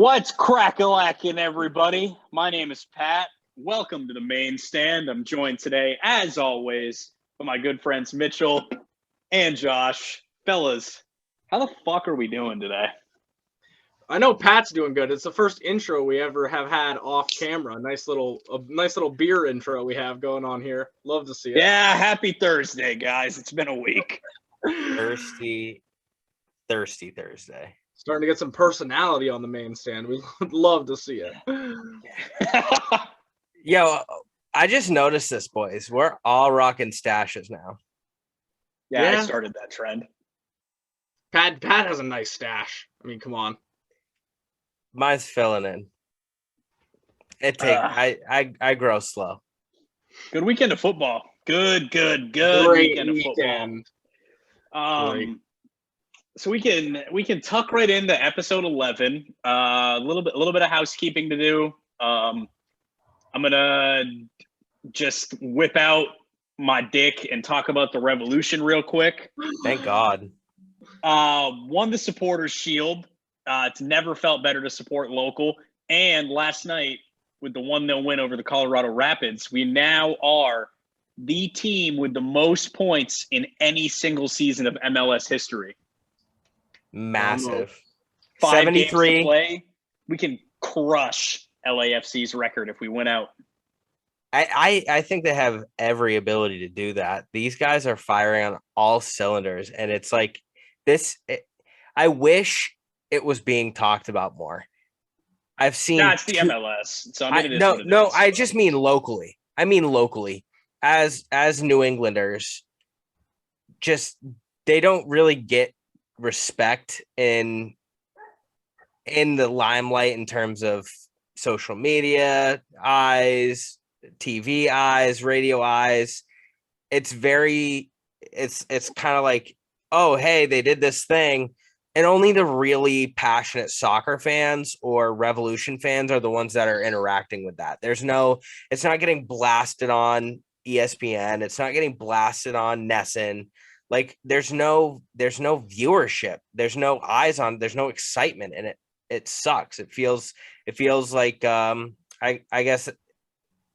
What's crack-a-lackin', everybody? My name is Pat. Welcome to the main stand. I'm joined today, as always, by my good friends Mitchell and Josh. Fellas, how the fuck are we doing today? I know Pat's doing good. It's the first intro we ever have had off camera. A nice little beer intro we have going on here. Love to see it. Yeah, happy Thursday, guys. It's been a week. Thirsty Thursday. Starting to get some personality on the main stand. We would love to see it. Yo, I just noticed this, boys. We're all rocking stashes now. Yeah, I started that trend. Pat has a nice stash. I mean, come on. Mine's filling in. I grow slow. Good weekend of football. Good Great weekend of football. Great. So we can tuck right into episode 11. A little bit of housekeeping to do. I'm gonna just whip out my dick and talk about the Revolution real quick. Thank God. Won the Supporters Shield. It's never felt better to support local. And last night, with the 1-0 win over the Colorado Rapids, we now are the team with the most points in any single season of MLS history. Massive. 73 games to play. We can crush LAFC's record if we win out. I think they have every ability to do that. These guys are firing on all cylinders, and it's like this. I wish it was being talked about more. I've seen. That's the MLS. So I mean, no. I just mean locally. As New Englanders, just they don't really get respect in the limelight in terms of social media eyes, TV eyes, radio eyes. It's kind of like, oh, hey, they did this thing. And only the really passionate soccer fans or Revolution fans are the ones that are interacting with that. It's not getting blasted on ESPN. It's not getting blasted on Nesson. Like there's no viewership. There's no eyes on. There's no excitement in it. It sucks. It feels like I guess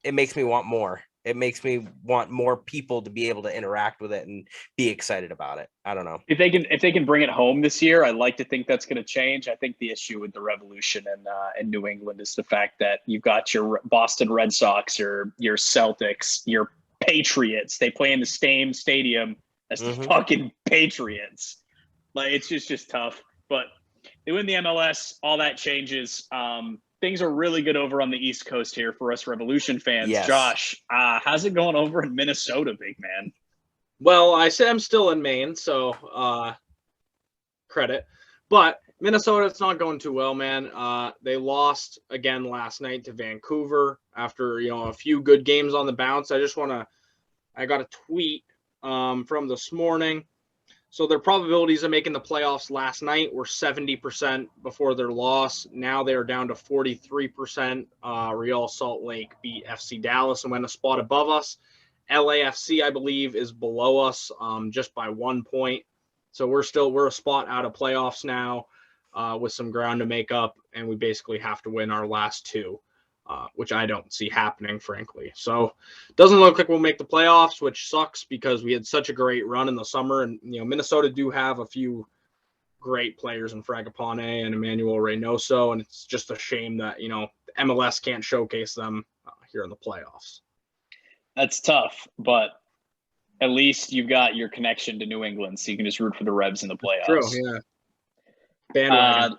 it makes me want more. It makes me want more people to be able to interact with it and be excited about it. I don't know. If they can bring it home this year, I'd like to think that's going to change. I think the issue with the Revolution and New England is the fact that you've got your Boston Red Sox, your Celtics, your Patriots. They play in the same stadium as the fucking Patriots. Like it's just tough. But they win the MLS, all that changes. Things are really good over on the East Coast here for us Revolution fans. Yes. Josh, how's it going over in Minnesota, big man? Well, I say I'm still in Maine, so credit. But Minnesota, it's not going too well, man. They lost again last night to Vancouver after a few good games on the bounce. I got a tweet from this morning. So their probabilities of making the playoffs last night were 70% before their loss. Now they're down to 43%. Real Salt Lake beat FC Dallas and went a spot above us. LAFC, I believe, is below us just by 1 point. So we're a spot out of playoffs now with some ground to make up, and we basically have to win our last two, which I don't see happening, frankly. So it doesn't look like we'll make the playoffs, which sucks because we had such a great run in the summer. And, Minnesota do have a few great players in Fragapane and Emmanuel Reynoso, and it's just a shame that, MLS can't showcase them here in the playoffs. That's tough, but at least you've got your connection to New England, so you can just root for the Rebs in the playoffs. True, yeah. Bandwagon.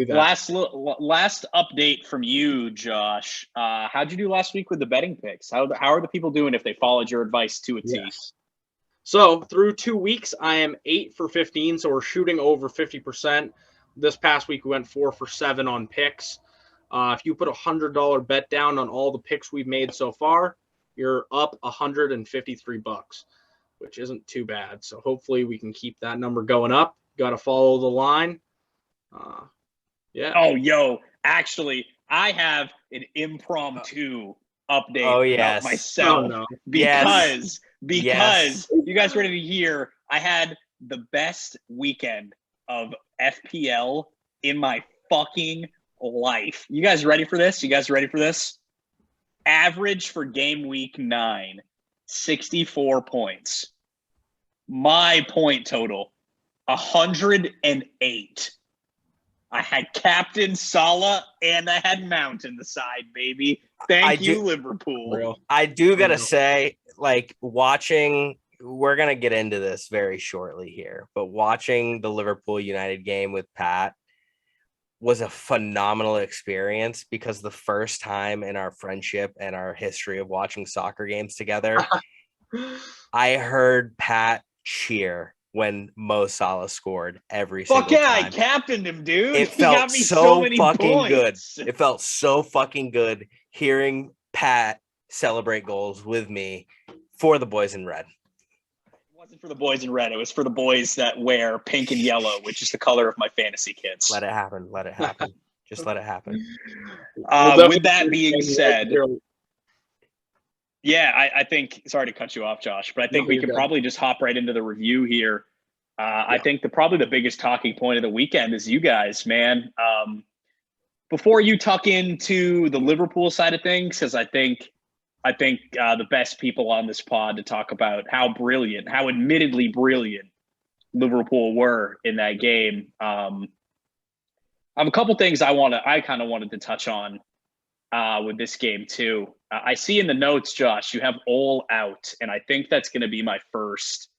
Last update from you, Josh. How'd you do last week with the betting picks? How are the people doing if they followed your advice to a T? Yes. So through 2 weeks, I am 8 for 15, so we're shooting over 50%. This past week, we went 4 for 7 on picks. If you put $100 bet down on all the picks we've made so far, you're up $153, which isn't too bad. So hopefully we can keep that number going up. Got to follow the line. Yeah. Oh, yo, actually, I have an impromptu update about myself. Oh, no. Because you guys ready to hear, I had the best weekend of FPL in my fucking life. You guys ready for this? Average for game week 9, 64 points. My point total, 108. I had Captain Salah and I had Mount in the side, baby. Thank you, Liverpool. I do gotta say, like, watching, we're gonna get into this very shortly here, but watching the Liverpool United game with Pat was a phenomenal experience because the first time in our friendship and our history of watching soccer games together, I heard Pat cheer when Mo Salah scored every single time. I captained him, dude. It He felt got me so many fucking points. good. It felt so fucking good hearing Pat celebrate goals with me for the boys in red. It wasn't for the boys in red. It was for the boys that wear pink and yellow, which is the color of my fantasy kits. Let it happen. Just let it happen. With that being said, yeah, I think, sorry to cut you off, Josh, but I think we can probably just hop right into the review here. I think probably the biggest talking point of the weekend is you guys, man. Before you tuck into the Liverpool side of things, because I think the best people on this pod to talk about how admittedly brilliant Liverpool were in that game. I have a couple things I kind of wanted to touch on with this game too. I see in the notes, Josh, you have all out, and I think that's going to be my first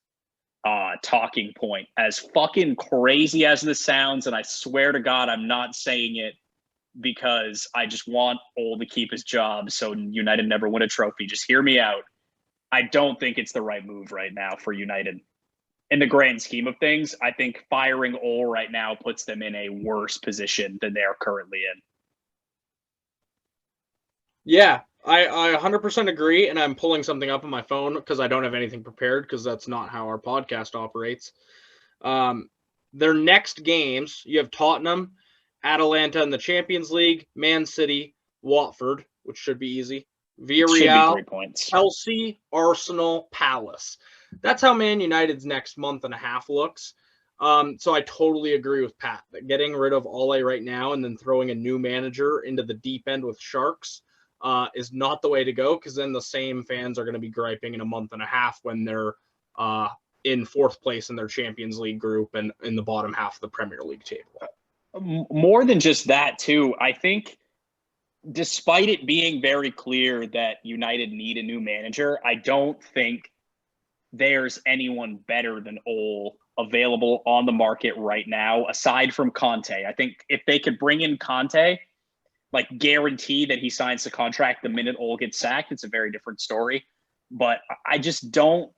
talking point. As fucking crazy as this sounds, and I swear to God, I'm not saying it because I just want Ole to keep his job so United never win a trophy. Just hear me out. I don't think it's the right move right now for United. In the grand scheme of things, I think firing Ole right now puts them in a worse position than they are currently in. Yeah, I 100% agree, and I'm pulling something up on my phone because I don't have anything prepared because that's not how our podcast operates. Their next games, you have Tottenham, Atalanta in the Champions League, Man City, Watford, which should be easy, Villarreal, Chelsea, Arsenal, Palace. That's how Man United's next month and a half looks. So I totally agree with Pat that getting rid of Ole right now and then throwing a new manager into the deep end with Sharks is not the way to go, because then the same fans are going to be griping in a month and a half when they're in fourth place in their Champions League group and in the bottom half of the Premier League table. More than just that, too, I think despite it being very clear that United need a new manager, I don't think there's anyone better than Ole available on the market right now, aside from Conte. I think if they could bring in Conte, like guarantee that he signs the contract the minute Ole gets sacked, it's a very different story. But I just don't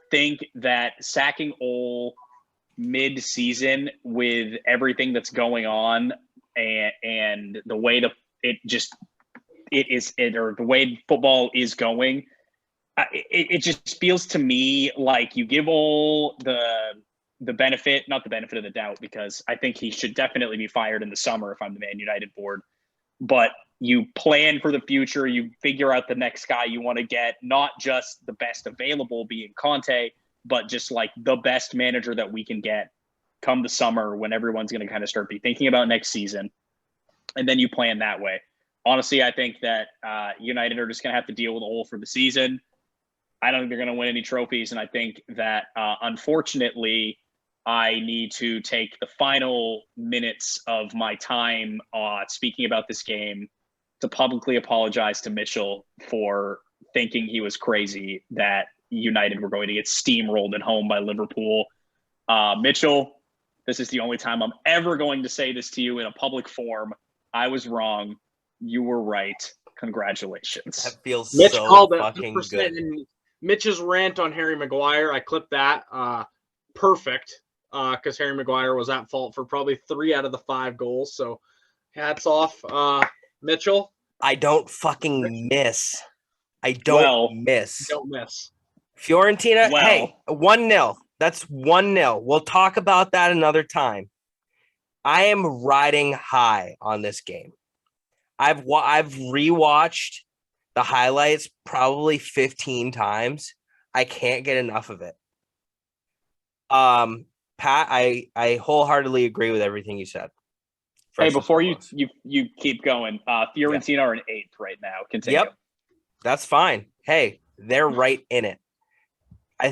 think that sacking Ole mid-season with everything that's going on and the way the way football is going, it just feels to me like you give Ole the benefit, not the benefit of the doubt, because I think he should definitely be fired in the summer if I'm the Man United board. But you plan for the future, you figure out the next guy you want to get, not just the best available being Conte, but just like the best manager that we can get come the summer when everyone's going to kind of start be thinking about next season. And then you plan that way. Honestly, I think that United are just going to have to deal with Ole for the season. I don't think they're going to win any trophies. And I think that, unfortunately, I need to take the final minutes of my time speaking about this game to publicly apologize to Mitchell for thinking he was crazy that United were going to get steamrolled at home by Liverpool. Mitchell, this is the only time I'm ever going to say this to you in a public forum. I was wrong. You were right. Congratulations. That feels Mitch so called fucking it good. in Mitch's rant on Harry Maguire. I clipped that. Perfect. Because Harry Maguire was at fault for probably 3 out of the 5 goals. So hats off, Mitchell. I don't fucking miss. I don't miss. Don't miss. Fiorentina, hey, 1-0. That's 1-0. We'll talk about that another time. I am riding high on this game. I've rewatched the highlights probably 15 times. I can't get enough of it. Pat, I wholeheartedly agree with everything you said. Hey, First and before you foremost. you keep going, Fiorentina are in 8th right now. Continue. Yep, that's fine. Hey, they're right in it.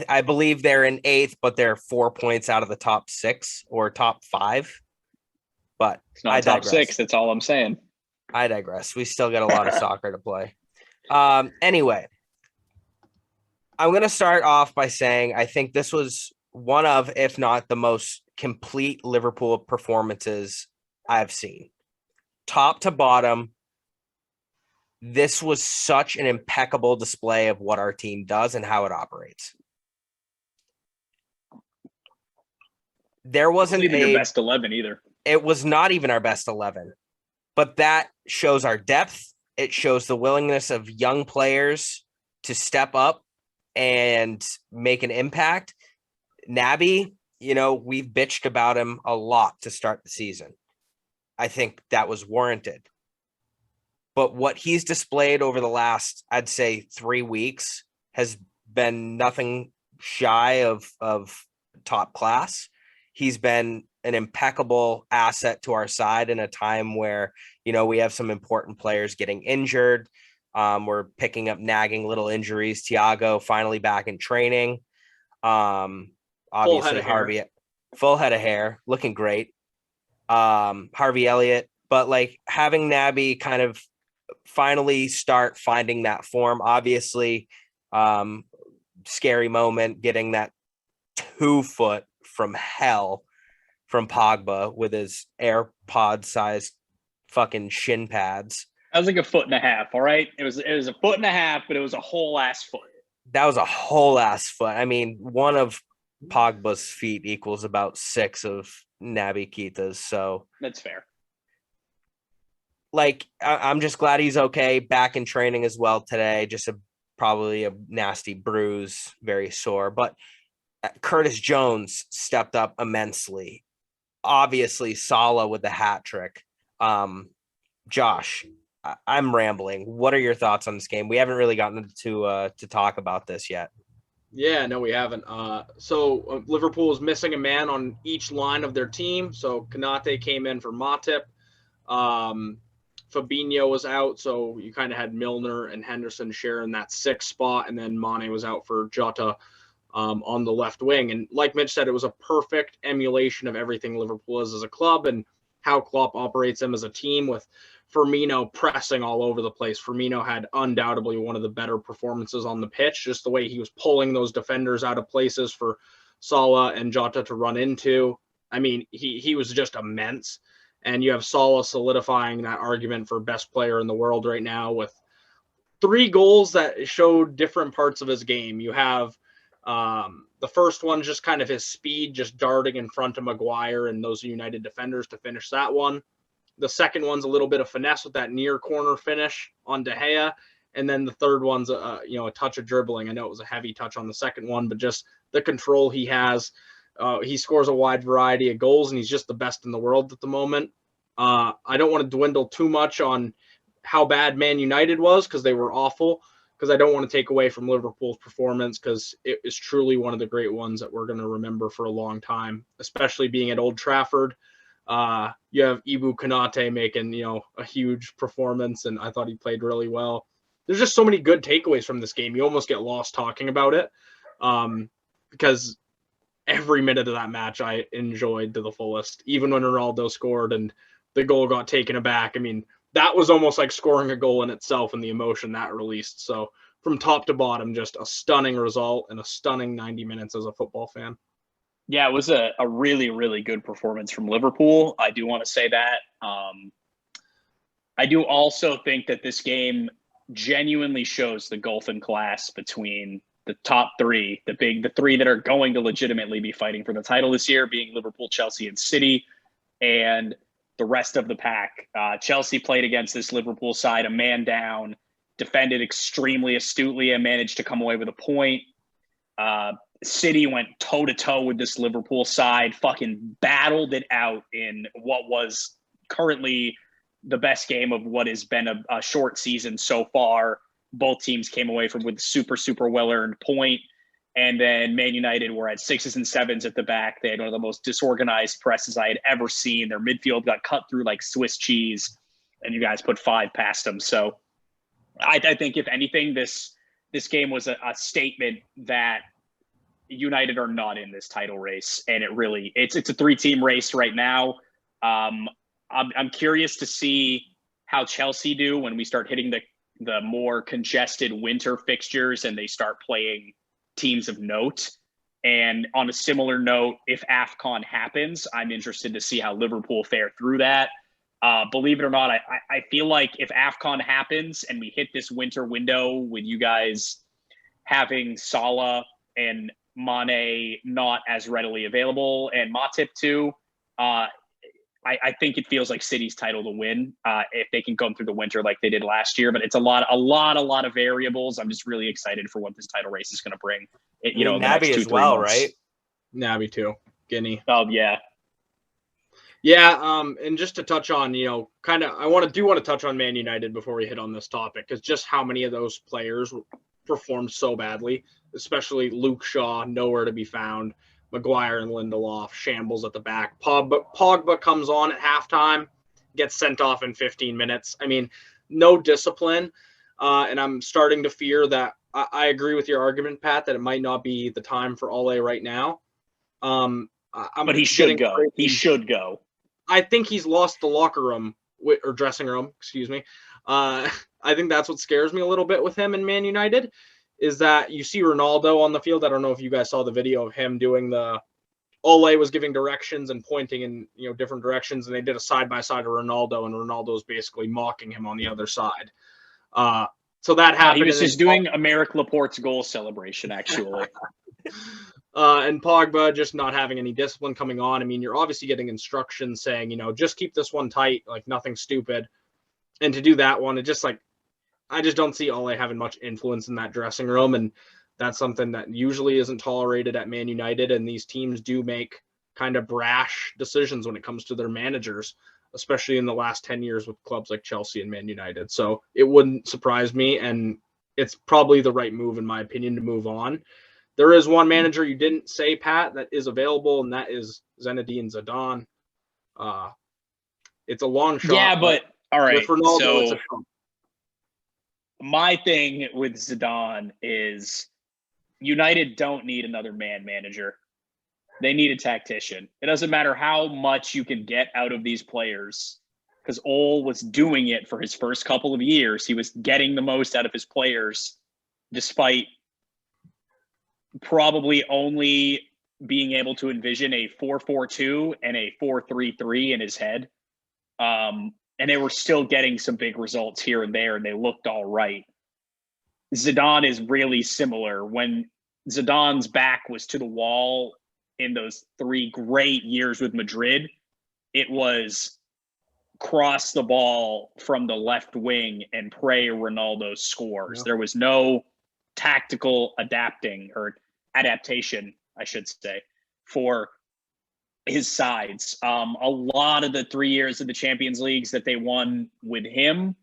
I believe they're in 8th, but they're 4 points out of the top 6 or top 5. But It's not I top digress. 6. That's all I'm saying. I digress. We still got a lot of soccer to play. Anyway, I'm going to start off by saying I think this was one of, if not the most complete Liverpool performances I've seen. Top to bottom, this was such an impeccable display of what our team does and how it operates. There wasn't even your best 11 either. It was not even our best 11, but that shows our depth. It shows the willingness of young players to step up and make an impact. Naby, we've bitched about him a lot to start the season. I think that was warranted. But what he's displayed over the last, I'd say, 3 weeks has been nothing shy of top class. He's been an impeccable asset to our side in a time where, we have some important players getting injured. We're picking up nagging little injuries. Thiago finally back in training. Obviously Harvey, full head of hair, looking great. Harvey Elliott, but like having Naby kind of finally start finding that form. Obviously, scary moment getting that 2-foot from hell from Pogba with his AirPod sized fucking shin pads. That was like 1.5 feet. All right. It was 1.5 feet, but it was a whole ass foot. That was a whole ass foot. I mean, one of Pogba's feet equals about 6 of Naby Keita's. So that's fair. Like, I'm just glad he's okay. Back in training as well today. Just probably a nasty bruise, very sore. But Curtis Jones stepped up immensely. Obviously, Salah with the hat trick. Josh, I'm rambling. What are your thoughts on this game? We haven't really gotten to talk about this yet. Yeah, no, we haven't. So Liverpool was missing a man on each line of their team. So Konate came in for Matip. Fabinho was out, so you kind of had Milner and Henderson sharing that 6th spot, and then Mane was out for Jota on the left wing. And like Mitch said, it was a perfect emulation of everything Liverpool is as a club and how Klopp operates them as a team, with Firmino pressing all over the place. Firmino had undoubtedly one of the better performances on the pitch, just the way he was pulling those defenders out of places for Salah and Jota to run into. I mean, he was just immense. And you have Salah solidifying that argument for best player in the world right now with 3 goals that showed different parts of his game. You have the first one, just kind of his speed, just darting in front of Maguire and those United defenders to finish that one. The second one's a little bit of finesse with that near corner finish on De Gea. And then the third one's a touch of dribbling. I know it was a heavy touch on the second one, but just the control he has. He scores a wide variety of goals, and he's just the best in the world at the moment. I don't want to dwindle too much on how bad Man United was, because they were awful, because I don't want to take away from Liverpool's performance, because it is truly one of the great ones that we're going to remember for a long time, especially being at Old Trafford. You have Ibu Konate making, a huge performance, and I thought he played really well. There's just so many good takeaways from this game. You almost get lost talking about it, because every minute of that match I enjoyed to the fullest, even when Ronaldo scored and the goal got taken aback. I mean, that was almost like scoring a goal in itself, and the emotion that released. So from top to bottom, just a stunning result and a stunning 90 minutes as a football fan. Yeah, it was a really, really good performance from Liverpool. I do want to say that. I do also think that this game genuinely shows the gulf in class between the top 3, the 3 that are going to legitimately be fighting for the title this year, being Liverpool, Chelsea, and City, and the rest of the pack. Chelsea played against this Liverpool side a man down, defended extremely astutely, and managed to come away with a point. City went toe-to-toe with this Liverpool side, fucking battled it out in what was currently the best game of what has been a short season so far. Both teams came away with super, super well-earned point. And then Man United were at 6s and 7s at the back. They had one of the most disorganized presses I had ever seen. Their midfield got cut through like Swiss cheese, and you guys put 5 past them. So I think, if anything, this game was a statement that United are not in this title race, and it's a 3-team race right now. I'm curious to see how Chelsea do when we start hitting the more congested winter fixtures and they start playing teams of note. And on a similar note, if AFCON happens, I'm interested to see how Liverpool fare through that. Believe it or not, I feel like if AFCON happens and we hit this winter window with you guys having Salah and Mane not as readily available, and Matip too, I think it feels like City's title to win if they can come through the winter like they did last year. But it's a lot of variables. I'm just really excited for what this title race is going to bring. Naby as well, right? Naby too. Guinea. Oh yeah. Yeah, and just to touch on, I want to touch on Man United before we hit on this topic, because just how many of those players performed so badly, especially Luke Shaw, nowhere to be found. Maguire and Lindelof, shambles at the back. Pogba comes on at halftime, gets sent off in 15 minutes. I mean, no discipline, and I'm starting to fear that I agree with your argument, Pat, that it might not be the time for Ole right now. But he should go. He should go. I think he's lost the locker room or dressing room. Excuse me. I think that's what scares me a little bit with him in Man United, is that you see Ronaldo on the field. I don't know if you guys saw the video of him doing Ole was giving directions and pointing in different directions, and they did a side-by-side of Ronaldo, and Ronaldo's basically mocking him on the other side. So that happened. He was just doing Aymeric Laporte's goal celebration, actually. And Pogba just not having any discipline coming on. I mean, you're obviously getting instructions saying, just keep this one tight, like nothing stupid. And to do that one, I just don't see Ole having much influence in that dressing room. And that's something that usually isn't tolerated at Man United. And these teams do make kind of brash decisions when it comes to their managers, especially in the last 10 years with clubs like Chelsea and Man United. So it wouldn't surprise me. And it's probably the right move, in my opinion, to move on. There is one manager you didn't say, Pat, that is available, and that is Zinedine Zidane. It's a long shot. Yeah, but all right. With Ronaldo, it's a shot. My thing with Zidane is United don't need another man manager. They need a tactician. It doesn't matter how much you can get out of these players, because Ole was doing it for his first couple of years. He was getting the most out of his players, despite probably only being able to envision a 4-4-2 and a 4-3-3 in his head. And they were still getting some big results here and there, and they looked all right. Zidane is really similar. When Zidane's back was to the wall in those 3 great years with Madrid, it was cross the ball from the left wing and pray Ronaldo scores. Yeah. There was no tactical adaptation, I should say, for his sides. A lot of the 3 years of the Champions Leagues that they won with him,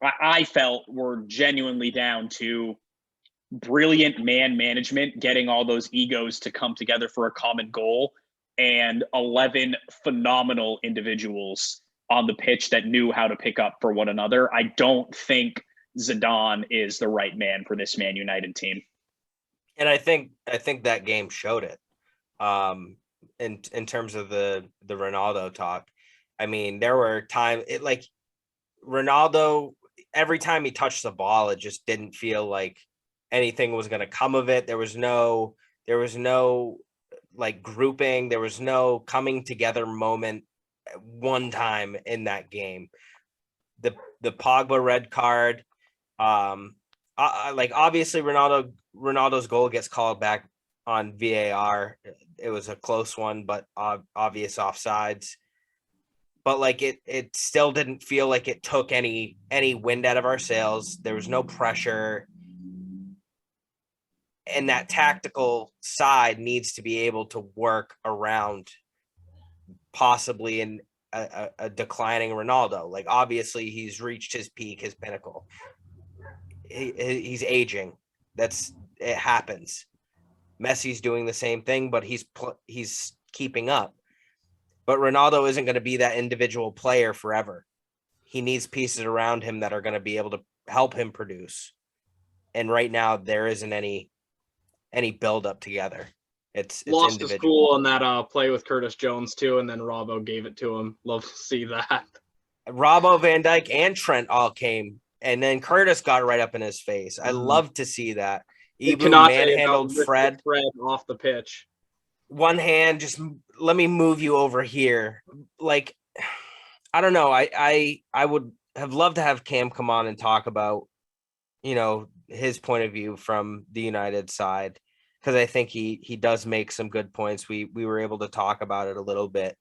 I felt were genuinely down to brilliant man management, getting all those egos to come together for a common goal, and 11 phenomenal individuals on the pitch that knew how to pick up for one another. I don't think Zidane is the right man for this Man United team. And I think that game showed it. In terms of the Ronaldo talk, I mean, there were times Ronaldo, every time he touched the ball, it just didn't feel like anything was going to come of it. There was no like grouping. There was no coming together moment one time in that game. The Pogba red card, obviously Ronaldo's goal gets called back on VAR. It was a close one, but obvious offsides. But it still didn't feel like it took any wind out of our sails. There was no pressure. And that tactical side needs to be able to work around possibly in a declining Ronaldo. Like, obviously he's reached his peak, his pinnacle. He's aging. It happens. Messi's doing the same thing, but he's keeping up. But Ronaldo isn't going to be that individual player forever. He needs pieces around him that are going to be able to help him produce. And right now, there isn't any build up together. It's lost individual. his cool on that play with Curtis Jones too, and then Robbo gave it to him. Love to see that. Robbo, Van Dijk, and Trent all came, and then Curtis got right up in his face. I love to see that. Ibu manhandled Fred off the pitch. One hand, just let me move you over here. Like, I don't know. I would have loved to have Cam come on and talk about, his point of view from the United side, because I think he does make some good points. We were able to talk about it a little bit.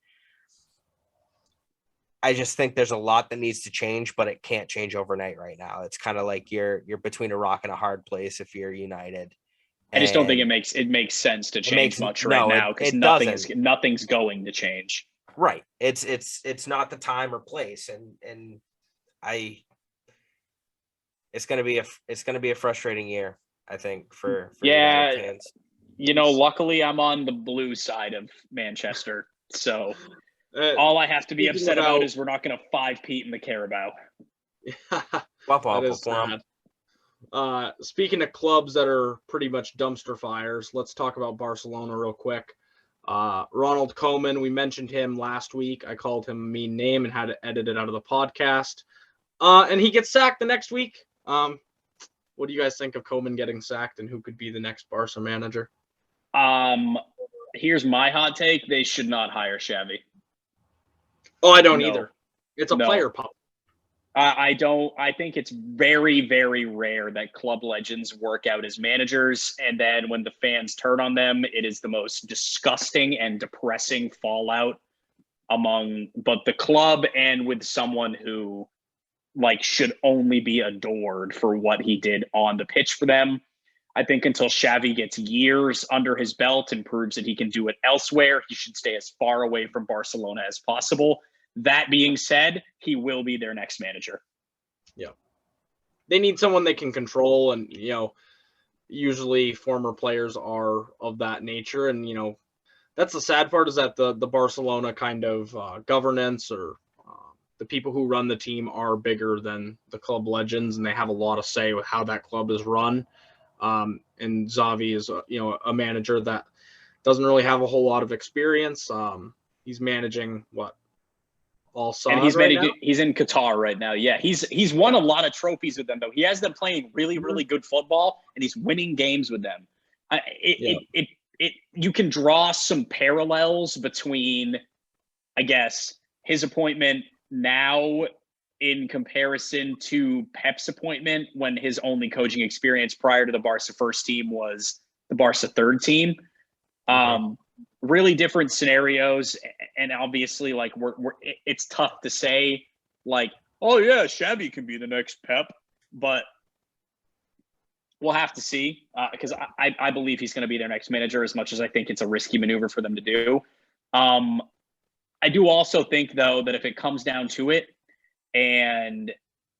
I just think there's a lot that needs to change, but it can't change overnight right now. It's kind of like you're between a rock and a hard place if you're United. I just don't think it makes sense to change much right now, because nothing's going to change. Right. It's not the time or place, and it's gonna be a frustrating year, I think, for United fans. Luckily I'm on the blue side of Manchester, so all I have to be upset about is we're not going to 5-peat in the Carabao. That is sad. Speaking of clubs that are pretty much dumpster fires, let's talk about Barcelona real quick. Ronald Koeman, we mentioned him last week. I called him a mean name and had to edit it out of the podcast. And he gets sacked the next week. What do you guys think of Koeman getting sacked, and who could be the next Barca manager? Here's my hot take. They should not hire Xavi. Oh, I don't either. It's a player pump. I don't. I think it's very, very rare that club legends work out as managers, and then when the fans turn on them, it is the most disgusting and depressing fallout among both the club and with someone who should only be adored for what he did on the pitch for them. I think until Xavi gets years under his belt and proves that he can do it elsewhere, he should stay as far away from Barcelona as possible. That being said, he will be their next manager. Yeah. They need someone they can control, and, usually former players are of that nature. And, that's the sad part, is that the Barcelona kind of governance or the people who run the team are bigger than the club legends, and they have a lot of say with how that club is run. And Xavi is, a manager that doesn't really have a whole lot of experience. He's managing all and he's in Qatar right now. Yeah, he's won a lot of trophies with them, though. He has them playing really, really good football, and he's winning games with them. You can draw some parallels between, I guess, his appointment now in comparison to Pep's appointment when his only coaching experience prior to the Barca first team was the Barca third team. Really different scenarios, and obviously, it's tough to say, oh yeah, Xavi can be the next Pep, but we'll have to see, because I believe he's going to be their next manager, as much as I think it's a risky maneuver for them to do. I do also think, though, that if it comes down to it, and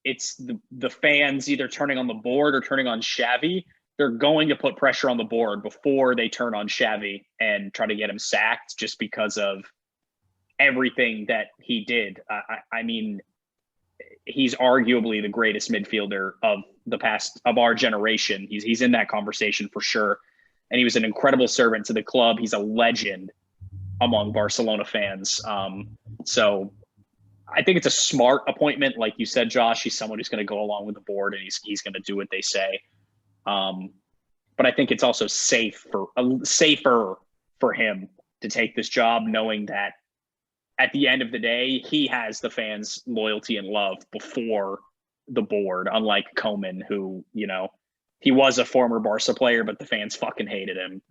it's the fans either turning on the board or turning on Xavi, they're going to put pressure on the board before they turn on Xavi and try to get him sacked, just because of everything that he did. I mean, he's arguably the greatest midfielder of our generation. He's in that conversation for sure. And he was an incredible servant to the club. He's a legend among Barcelona fans. So I think it's a smart appointment. Like you said, Josh, he's someone who's going to go along with the board, and he's going to do what they say. But I think it's also safer for him to take this job, knowing that at the end of the day, he has the fans' loyalty and love before the board, unlike Koeman, who, he was a former Barca player, but the fans fucking hated him,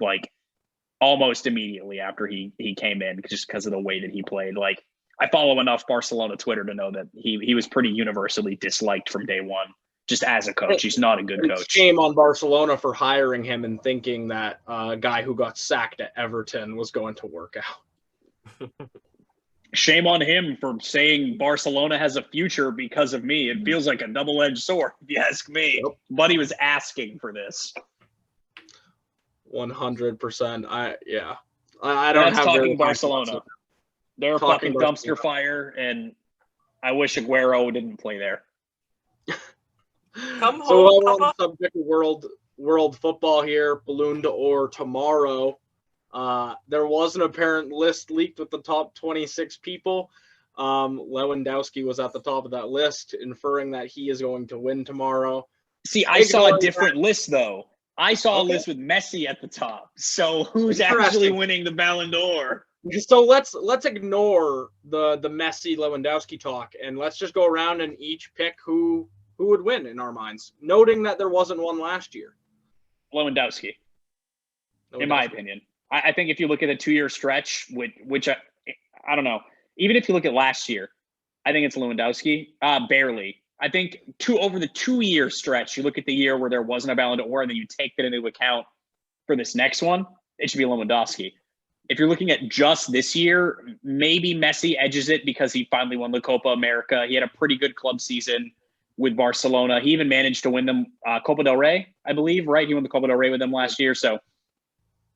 almost immediately after he came in, just because of the way that he played. I follow enough Barcelona Twitter to know that he was pretty universally disliked from day one. Just as a coach, he's not a good coach. Shame on Barcelona for hiring him and thinking that a guy who got sacked at Everton was going to work out. Shame on him for saying Barcelona has a future because of me. It feels like a double-edged sword, if you ask me. Yep. But he was asking for this. 100%. I don't That's have talking very high Barcelona. thoughts. They're a Talking fucking dumpster fire, and I wish Aguero didn't play there. Come So home, while we're on Papa. the subject of world football here, Ballon d'Or tomorrow. There was an apparent list leaked with the top 26 people. Lewandowski was at the top of that list, inferring that he is going to win tomorrow. See, I saw a different list, though. I saw a list with Messi at the top. So who's actually winning the Ballon d'Or? So let's ignore the Messi Lewandowski talk, and let's just go around and each pick who would win in our minds, noting that there wasn't one last year. Lewandowski. In my opinion. I think if you look at a 2-year stretch, which I don't know, even if you look at last year, I think it's Lewandowski. Barely. I think over the 2-year stretch, you look at the year where there wasn't a Ballon d'Or, and then you take that into account for this next one, it should be Lewandowski. If you're looking at just this year, maybe Messi edges it because he finally won the Copa America. He had a pretty good club season with Barcelona. He even managed to win them Copa del Rey, I believe, right? He won the Copa del Rey with them last year. So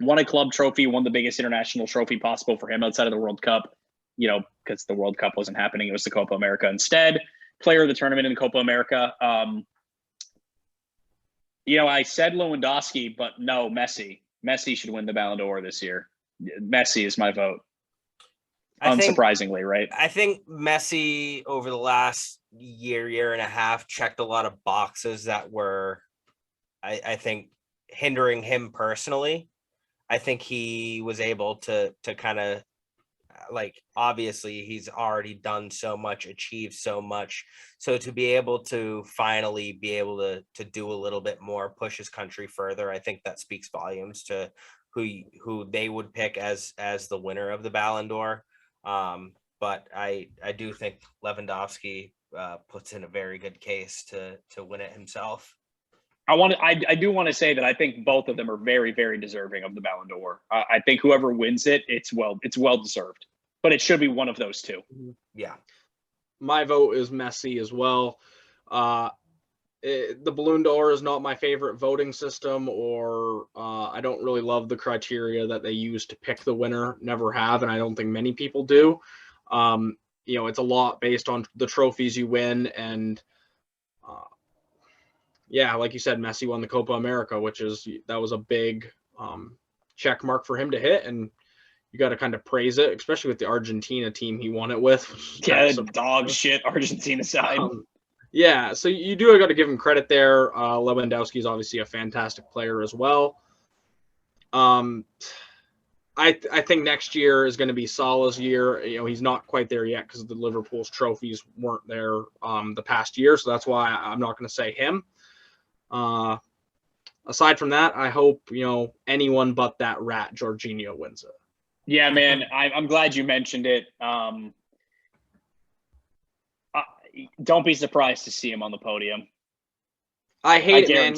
won a club trophy, won the biggest international trophy possible for him outside of the World Cup, because the World Cup wasn't happening. It was the Copa America instead. Player of the tournament in the Copa America. I said Lewandowski, but no, Messi. Messi should win the Ballon d'Or this year. Messi is my vote. Unsurprisingly, right? I think Messi over the last year and a half checked a lot of boxes that were, I think, hindering him personally. I think he was able to kind of, obviously he's already done so much, achieved so much. So to be able to finally be able to do a little bit more, push his country further, I think that speaks volumes to who they would pick as the winner of the Ballon d'Or. But I do think Lewandowski puts in a very good case to win it himself. I do want to say that I think both of them are very, very deserving of the Ballon d'Or. I think whoever wins it, it's well deserved, but it should be one of those two. Yeah. My vote is Messi as well. The Ballon d'Or is not my favorite voting system, or I don't really love the criteria that they use to pick the winner. Never have, and I don't think many people do. It's a lot based on the trophies you win, and like you said, Messi won the Copa America, that was a big check mark for him to hit, and you got to kind of praise it, especially with the Argentina team he won it with. Yeah, dog shit Argentina side. So you do got to give him credit there. Lewandowski is obviously a fantastic player as well. I think next year is going to be Salah's year. He's not quite there yet because the Liverpool's trophies weren't there the past year, so that's why I'm not going to say him. Aside from that, I hope anyone but that rat Jorginho wins it. Yeah, man, I'm glad you mentioned it. Don't be surprised to see him on the podium. I hate it, man.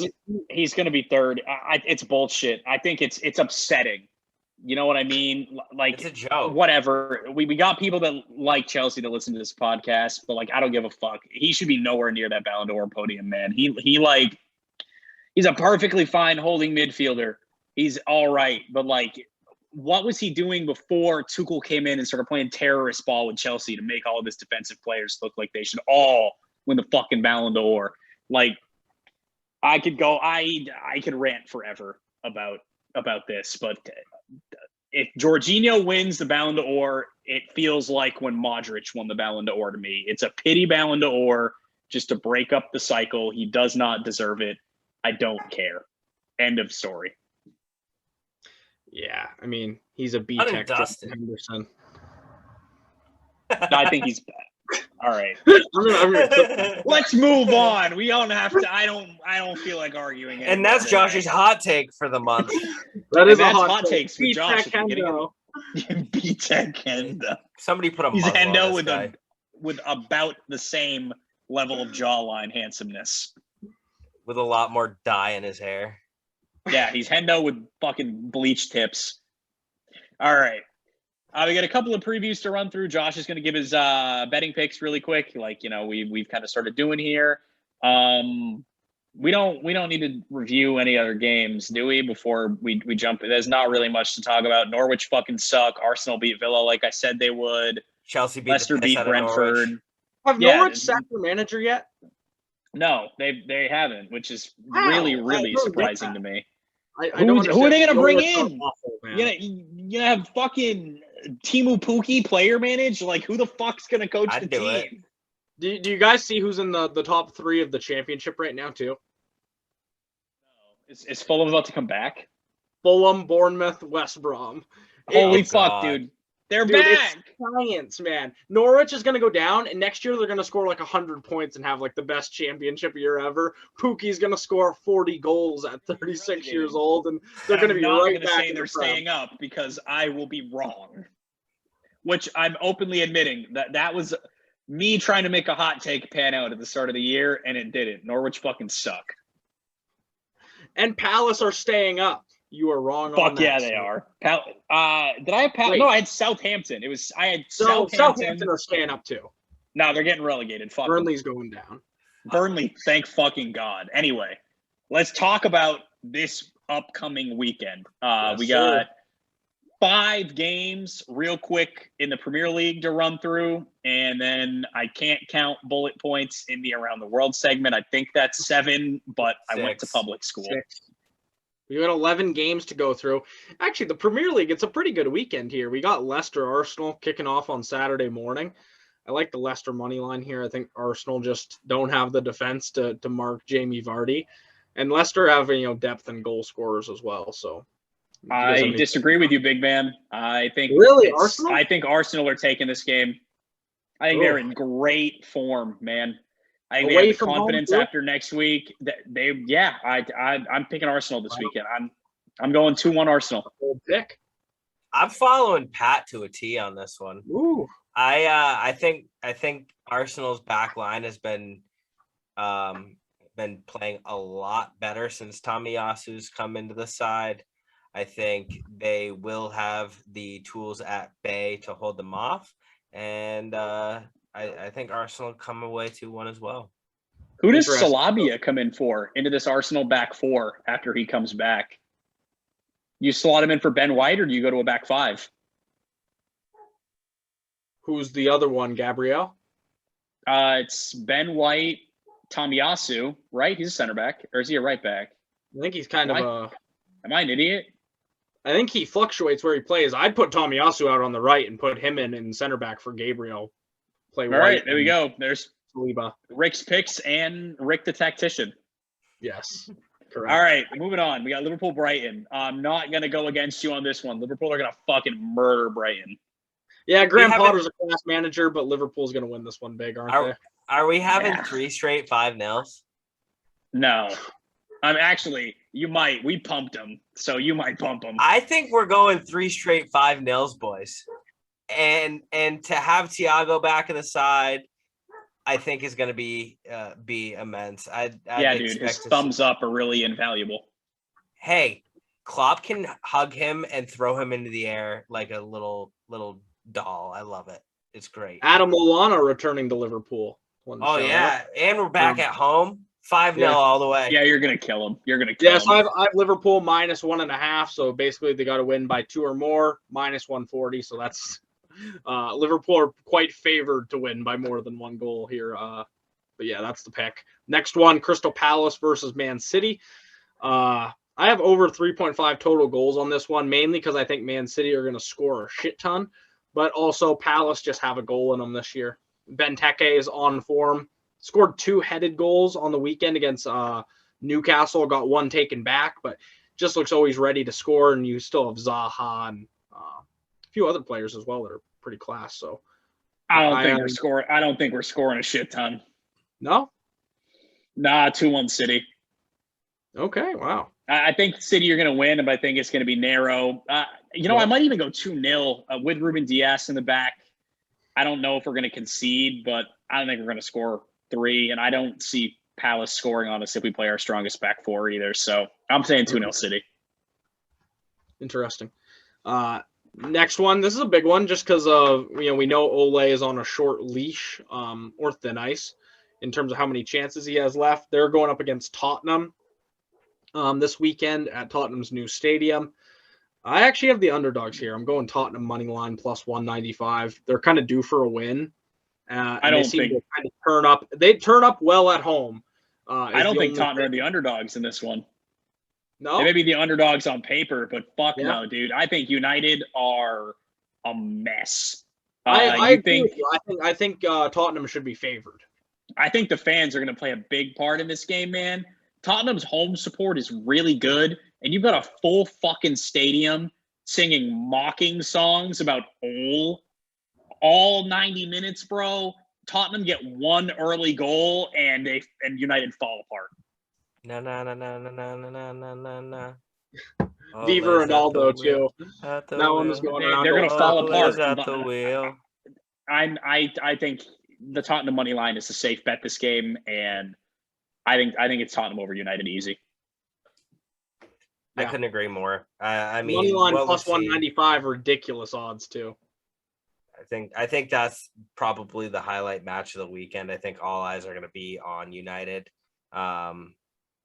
He's going to be third. It's bullshit. I think it's upsetting. You know what I mean? Like, it's a joke. Whatever. We got people that like Chelsea to listen to this podcast, but I don't give a fuck. He should be nowhere near that Ballon d'Or podium, man. He's a perfectly fine holding midfielder. He's all right, but what was he doing before Tuchel came in and started playing terrorist ball with Chelsea to make all of his defensive players look like they should all win the fucking Ballon d'Or? I could rant forever about this, but if Jorginho wins the Ballon d'Or, it feels like when Modric won the Ballon d'Or to me. It's a pity Ballon d'Or just to break up the cycle. He does not deserve it. I don't care. End of story. Yeah, I mean, he's a BTEC Henderson. No, I think he's bad. All right. Let's move on. We don't have to. I don't feel like arguing anymore. And that's Josh's hot take for the month. That's hot takes for Josh. BTEC Hendo. Somebody put a He's muzzle Hendo on this guy. with about the same level of jawline handsomeness. With a lot more dye in his hair. Yeah, he's Hendo with fucking bleach tips. All right. We got a couple of previews to run through. Josh is going to give his betting picks really quick, we've kind of started doing here. we don't need to review any other games, do we? Before we jump, there's not really much to talk about. Norwich fucking suck. Arsenal beat Villa like I said they would. Chelsea beat Leicester beat Brentford. Have Norwich sacked their manager yet? No, they haven't, which is really surprising to me. Who are they going to bring in? Awful, you gonna have fucking Timu Pukki player manage? Like, who the fuck's going to coach the team? Do you guys see who's in the top 3 of the championship right now, too? Is Fulham about to come back? Fulham, Bournemouth, West Brom. Holy fuck, dude. They're back. It's science, man. Norwich is going to go down, and next year they're going to score like 100 points and have like the best championship year ever. Pookie's going to score 40 goals at 36 years old, and they're going to be right back. Say they're staying up because I will be wrong, which I'm openly admitting that was me trying to make a hot take pan out at the start of the year, and it didn't. Norwich fucking suck. And Palace are staying up. You are wrong. Fuck yeah, they are. Did I have Palace? No, I had Southampton. I had Southampton. Southampton are staying up too. No, they're getting relegated. Fuck. Burnley's going down. Burnley, thank fucking God. Anyway, let's talk about this upcoming weekend. We got 5 games real quick in the Premier League to run through, and then I can't count bullet points in the Around the World segment. I think that's 7, but 6. I went to public school. 6. We got 11 games to go through. Actually, the Premier League, it's a pretty good weekend here. We got Leicester Arsenal kicking off on Saturday morning. I like the Leicester money line here. I think Arsenal just don't have the defense to mark Jamie Vardy. And Leicester have depth and goal scorers as well. So I disagree with you, big man. I think Arsenal? I think Arsenal are taking this game. I think they're in great form, man. I think they have the confidence after next week. I'm picking Arsenal this weekend. I'm going 2-1 Arsenal. Pick. I'm following Pat to a T on this one. Ooh. I think Arsenal's back line has been playing a lot better since Tomiyasu's come into the side. I think they will have the tools at bay to hold them off, and I think Arsenal come away 2-1 as well. Who does Salabia come in for into this Arsenal back 4 after he comes back? You slot him in for Ben White, or do you go to a back 5? Who's the other one, Gabriel? It's Ben White, Tomiyasu, right? He's a center back, or is he a right back? I think he's kind of Am I an idiot? I think he fluctuates where he plays. I'd put Tomiyasu out on the right and put him in center back for Gabriel. All right, there we go. There's Saliba. Rick's picks and Rick the tactician. Yes, correct. All right, moving on. We got Liverpool-Brighton. I'm not going to go against you on this one. Liverpool are going to fucking murder Brighton. Yeah, Graham Potter's a class manager, but Liverpool's going to win this one big, aren't they? Are we having 3 straight 5-0s? No. You might. We pumped them, so you might pump them. I think we're going 3 straight 5-0s, boys. And to have Thiago back in the side, I think is going to be immense. Dude, his thumbs up are really invaluable. Hey, Klopp can hug him and throw him into the air like a little doll. I love it. It's great. Adam Lallana returning to Liverpool. And we're back at home. 5-0 all the way. Yeah, you're gonna kill him. So I have Liverpool minus 1.5. So basically, they got to win by 2 or more. Minus 140. So that's Liverpool are quite favored to win by more than 1 goal here. But yeah, that's the pick. Next one: Crystal Palace versus Man City. I have over 3.5 total goals on this one, mainly because I think Man City are going to score a shit ton, but also Palace just have a goal in them this year. Benteke is on form. Scored 2 headed goals on the weekend against Newcastle. Got 1 taken back, but just looks always ready to score. And you still have Zaha and a few other players as well that are pretty class. So I don't think we're scoring a shit ton. No? Nah, 2-1 City. Okay, wow. I think City are going to win, but I think it's going to be narrow. I might even go 2-0 with Ruben Dias in the back. I don't know if we're going to concede, but I don't think we're going to score 3, and I don't see Palace scoring on us if we play our strongest back 4 either. So I'm saying 2-0 City. Interesting. Next one. This is a big one just because we know Ole is on a short leash or thin ice in terms of how many chances he has left. They're going up against Tottenham this weekend at Tottenham's new stadium. I actually have the underdogs here. I'm going Tottenham money line plus 195. They're kind of due for a win. I don't think to kind of turn up. They turn up well at home. I don't think Tottenham are the underdogs in this one. No, they may be the underdogs on paper, but fuck Yeah. no, dude. I think United are a mess. I agree with you. I think Tottenham should be favored. I think the fans are going to play a big part in this game, man. Tottenham's home support is really good, and you've got a full fucking stadium singing mocking songs about all 90 minutes, bro. Tottenham get one early goal, and United fall apart. No. Viva Ronaldo too. That one was going around. They're going to fall apart. At the wheel. I think the Tottenham money line is a safe bet this game, and I think it's Tottenham over United easy. I couldn't agree more. I mean, money line plus 195, ridiculous odds too. I think that's probably the highlight match of the weekend. I think all eyes are going to be on United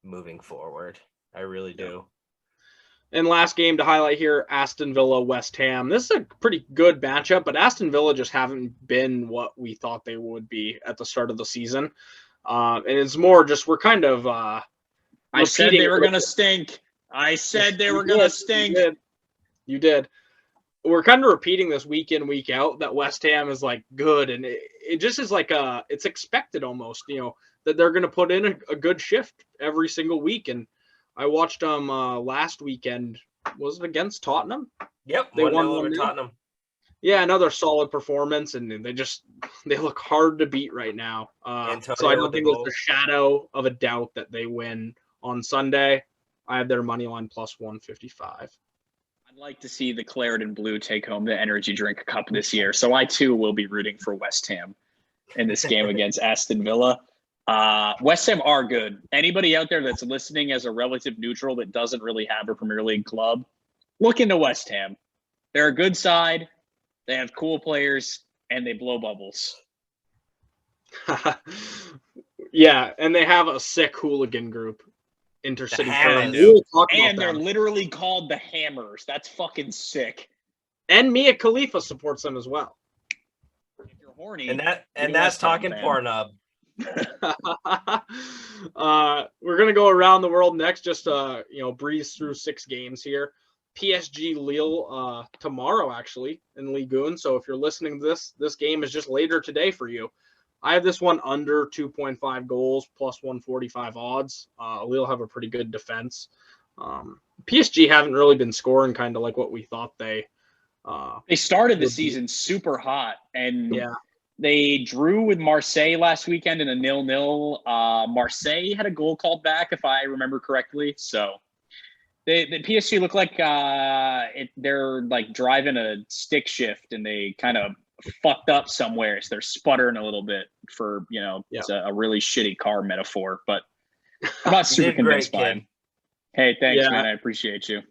moving forward. I really do. And last game to highlight here, Aston Villa, West Ham. This is a pretty good matchup, but Aston Villa just haven't been what we thought they would be at the start of the season. And it's more just we're kind of I said they were going to stink. I said they were going to stink. You did. We're kind of repeating this week in, week out that West Ham is like good. And it just is like it's expected almost, that they're going to put in a good shift every single week. And I watched them last weekend. Was it against Tottenham? Yep. They won over Tottenham. Yeah, another solid performance. And they look hard to beat right now. So I don't think there's a shadow of a doubt that they win on Sunday. I have their money line plus 155. I'd like to see the Claret and Blue take home the Energy Drink Cup this year. So I, too, will be rooting for West Ham in this game against Aston Villa. West Ham are good. Anybody out there that's listening as a relative neutral that doesn't really have a Premier League club, look into West Ham. They're a good side. They have cool players, and they blow bubbles. Yeah, and they have a sick hooligan group. Intercity fans. And they're literally called the Hammers. That's fucking sick. And Mia Khalifa supports them as well. If you're horny, and that's talking Pornhub. We're gonna go around the world next. Just breeze through 6 games here. PSG Lille tomorrow actually in Ligue 1. So if you're listening to this game is just later today for you. I have this one under 2.5 goals plus 145 odds. Lille have a pretty good defense. PSG haven't really been scoring kind of like what we thought they started the season super hot, and they drew with Marseille last weekend in a 0-0. Marseille had a goal called back, if I remember correctly. So the PSG look like they're like driving a stick shift, and they kind of fucked up somewhere, so they're sputtering a little bit for it's a really shitty car metaphor, but I'm not super convinced by him. Hey, thanks, man. I appreciate you.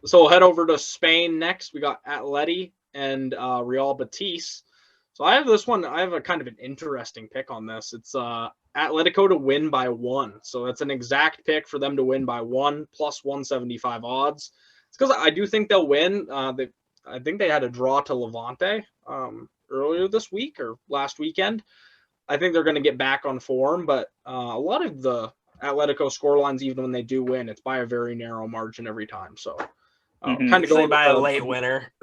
So we'll head over to Spain next. We got Atleti and Real Betis. So I have this one. I have a kind of an interesting pick on this. It's Atletico to win by 1. So that's an exact pick for them to win by 1 plus 175 odds. It's because I do think they'll win. I think they had a draw to Levante earlier this week or last weekend. I think they're going to get back on form, but a lot of the Atletico scorelines, even when they do win, it's by a very narrow margin every time. So kind of going by a late winner.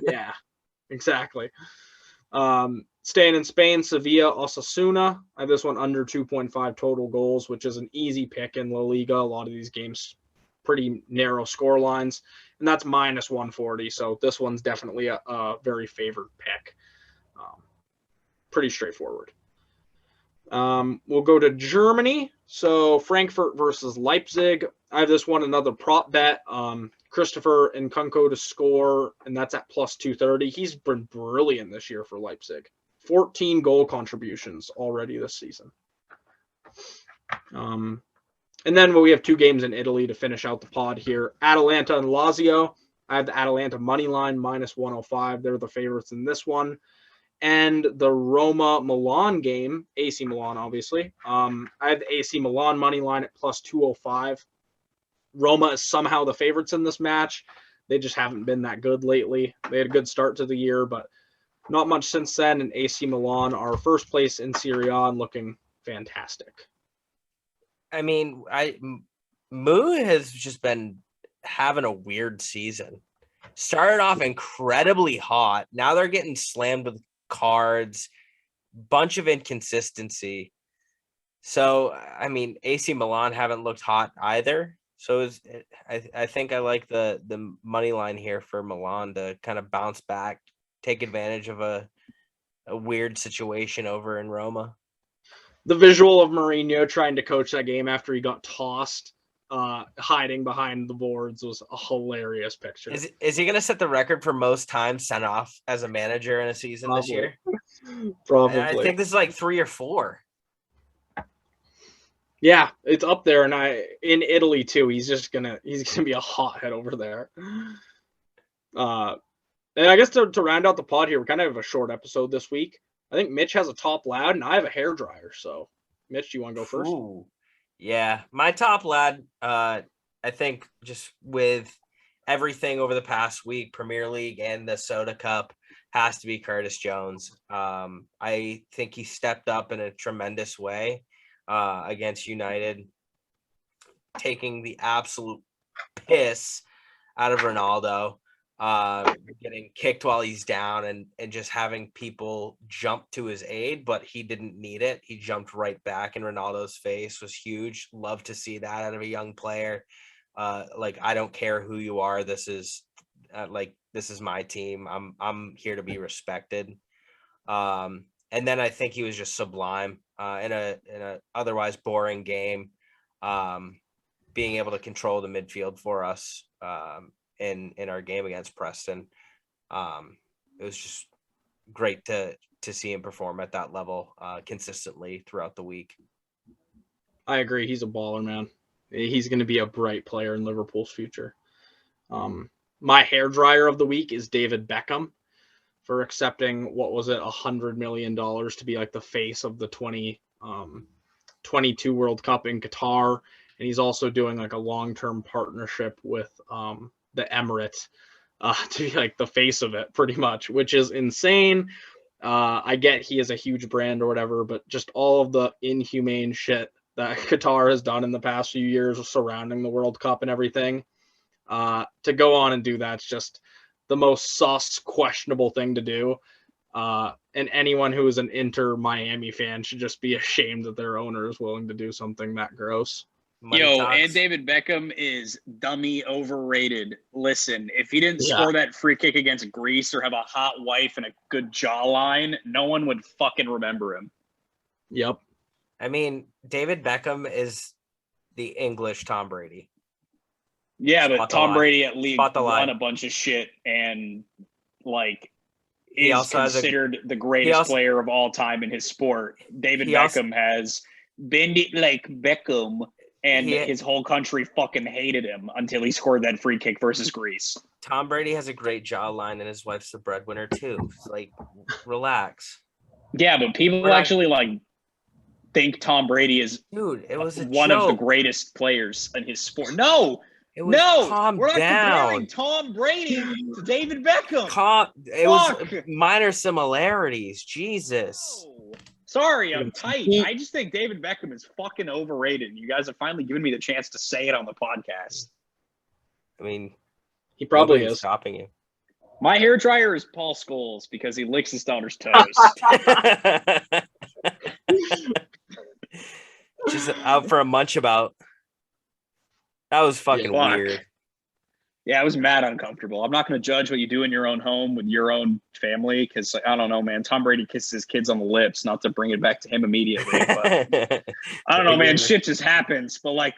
Yeah, exactly. Staying in Spain, Sevilla, Osasuna. I have this one under 2.5 total goals, which is an easy pick in La Liga. A lot of these games, pretty narrow score lines, and that's minus 140. So this one's definitely a very favored pick. Pretty straightforward. We'll go to Germany. So Frankfurt versus Leipzig. I have this one, another prop bet. Christopher Nkunku to score, and that's at plus 230. He's been brilliant this year for Leipzig. 14 goal contributions already this season. And then we have 2 games in Italy to finish out the pod here. Atalanta and Lazio. I have the Atalanta money line minus 105. They're the favorites in this one. and the Roma-Milan game, AC Milan, obviously. I have the AC Milan money line at plus 205. Roma is somehow the favorites in this match. They just haven't been that good lately. They had a good start to the year, but not much since then. And AC Milan are first place in Serie A and looking fantastic. I mean, Mu has just been having a weird season. Started off incredibly hot. Now they're getting slammed with cards, bunch of inconsistency. So, I mean, AC Milan haven't looked hot either. So I think I like the money line here for Milan to kind of bounce back, take advantage of a weird situation over in Roma. The visual of Mourinho trying to coach that game after he got tossed, hiding behind the boards, was a hilarious picture. Is he going to set the record for most times sent off as a manager in a season this year? Probably. I think this is like 3 or 4. Yeah, it's up there, and in Italy too. He's gonna be a hothead over there. And I guess to round out the pod here, we kind of have a short episode this week. I think Mitch has a top lad, and I have a hairdryer. So, Mitch, do you want to go first? Ooh. Yeah, my top lad. I think just with everything over the past week, Premier League and the Soda Cup, has to be Curtis Jones. I think he stepped up in a tremendous way against United, taking the absolute piss out of Ronaldo, getting kicked while he's down and just having people jump to his aid, but he didn't need it. He jumped right back in Ronaldo's face. Was huge. Love to see that out of a young player. Like, I don't care who you are. This is my team. I'm here to be respected. And then I think he was just sublime in a otherwise boring game, being able to control the midfield for us in our game against Preston. It was just great to see him perform at that level consistently throughout the week. I agree. He's a baller, man. He's going to be a bright player in Liverpool's future. My hairdryer of the week is David Beckham, for accepting, what was it, $100 million to be like the face of the 2022 World Cup in Qatar. And he's also doing like a long-term partnership with the Emirates to be like the face of it, pretty much, which is insane. I get he is a huge brand or whatever, but just all of the inhumane shit that Qatar has done in the past few years surrounding the World Cup and everything, to go on and do that's just the most sus, questionable thing to do. And anyone who is an Inter Miami fan should just be ashamed that their owner is willing to do something that gross. And David Beckham is dummy overrated. Listen, if he didn't score that free kick against Greece or have a hot wife and a good jawline, no one would fucking remember him. Yep. I mean, David Beckham is the English Tom Brady. Yeah, but Tom Brady at least won a bunch of shit and like is considered the greatest player of all time in his sport. David Beckham has been like Beckham, and his whole country fucking hated him until he scored that free kick versus Greece. Tom Brady has a great jawline, and his wife's the breadwinner too. It's like, relax. Yeah, but people actually like think Tom Brady is one of the greatest players in his sport. No. We're not comparing Tom Brady to David Beckham. It was minor similarities. Jesus. No. Sorry, I'm tight. I just think David Beckham is fucking overrated. You guys have finally given me the chance to say it on the podcast. I mean, he probably is stopping you. My hairdryer is Paul Scholes because he licks his daughter's toes. Just out for a munch about. That was fucking weird. Yeah, it was mad uncomfortable. I'm not going to judge what you do in your own home with your own family because, I don't know, man. Tom Brady kisses his kids on the lips, not to bring it back to him immediately. But I don't know, man. Shit just happens. But, like,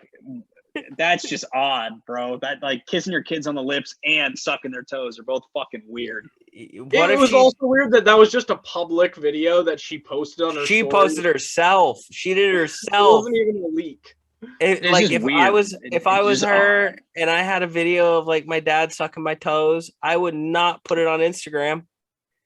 that's just odd, bro. That, like, kissing your kids on the lips and sucking their toes are both fucking weird. It was also weird that was just a public video that she posted on her story. Posted herself. She did it herself. It wasn't even a leak. If I was her and I had a video of like my dad sucking my toes, I would not put it on Instagram.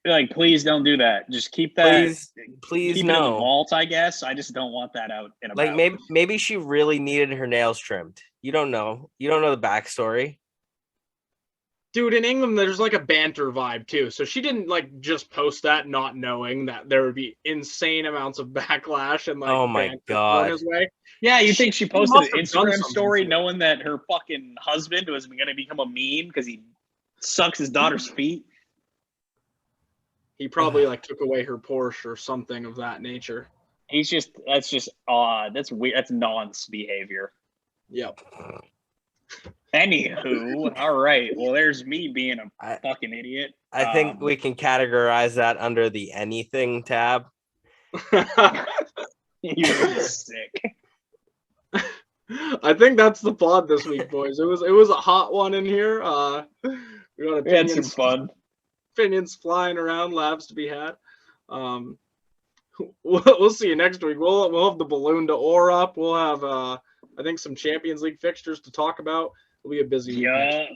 Like, please don't do that. Just keep that. Please keep it in the vault, I guess. I just don't want that out and about. Like maybe she really needed her nails trimmed. You don't know. You don't know the backstory. Dude, in England, there's like a banter vibe too. So she didn't like just post that not knowing that there would be insane amounts of backlash and like Oh my banter God. thrown his way. Yeah, you think she posted must an have done Instagram something story to it. knowing that her fucking husband was going to become a meme because he sucks his daughter's feet? He probably like took away her Porsche or something of that nature. That's just odd. That's weird. That's nonce behavior. Yep. Anywho, all right. Well, there's me being a fucking idiot. I think we can categorize that under the anything tab. You're sick. I think that's the pod this week, boys. It was a hot one in here. We had some fun. Opinions flying around, laughs to be had. We'll see you next week. We'll have the balloon to oar up. We'll have I think some Champions League fixtures to talk about. It'll be a busy week. Yeah,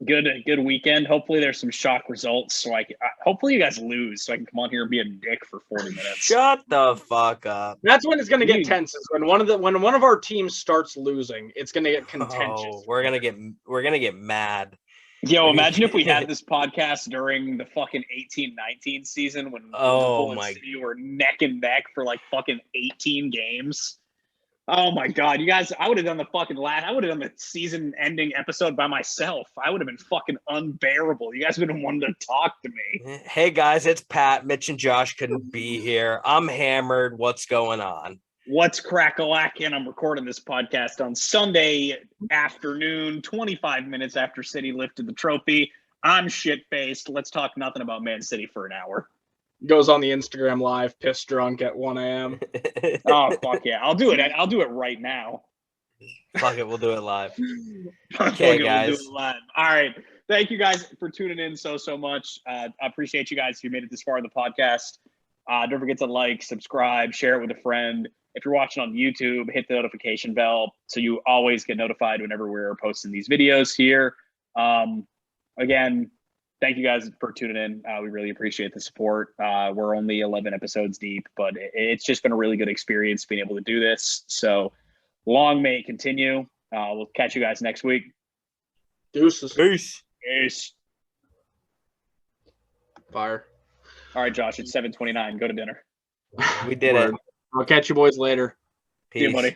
good weekend. Hopefully there's some shock results, so hopefully you guys lose, so I can come on here and be a dick for 40 minutes. Shut the fuck up. That's when it's gonna get tense. Is when one of our teams starts losing, it's gonna get contentious. Oh, we're gonna get mad. Yo, imagine if we had this podcast during the fucking 18-19 season when Liverpool and City were neck and neck for like fucking 18 games. Oh my God, you guys, I would have done the season-ending episode by myself. I would have been fucking unbearable. You guys would have wanted to talk to me. Hey guys, it's Pat. Mitch and Josh couldn't be here. I'm hammered. What's going on? What's crack-a-lackin'? I'm recording this podcast on Sunday afternoon, 25 minutes after City lifted the trophy. I'm shit-faced. Let's talk nothing about Man City for an hour. Goes on the Instagram live, pissed drunk at 1 a.m. Oh, fuck yeah. I'll do it. I'll do it right now. Fuck it. We'll do it live. Okay, guys. We'll do it live. All right. Thank you guys for tuning in so much. I appreciate you guys who made it this far in the podcast. Don't forget to like, subscribe, share it with a friend. If you're watching on YouTube, hit the notification bell so you always get notified whenever we're posting these videos here. Again, thank you guys for tuning in. We really appreciate the support. We're only 11 episodes deep, but it's just been a really good experience being able to do this. So long may it continue. We'll catch you guys next week. Deuces. Peace. Fire. All right, Josh, it's 7:29. Go to dinner. We did it. I'll catch you boys later. Peace. See you, buddy.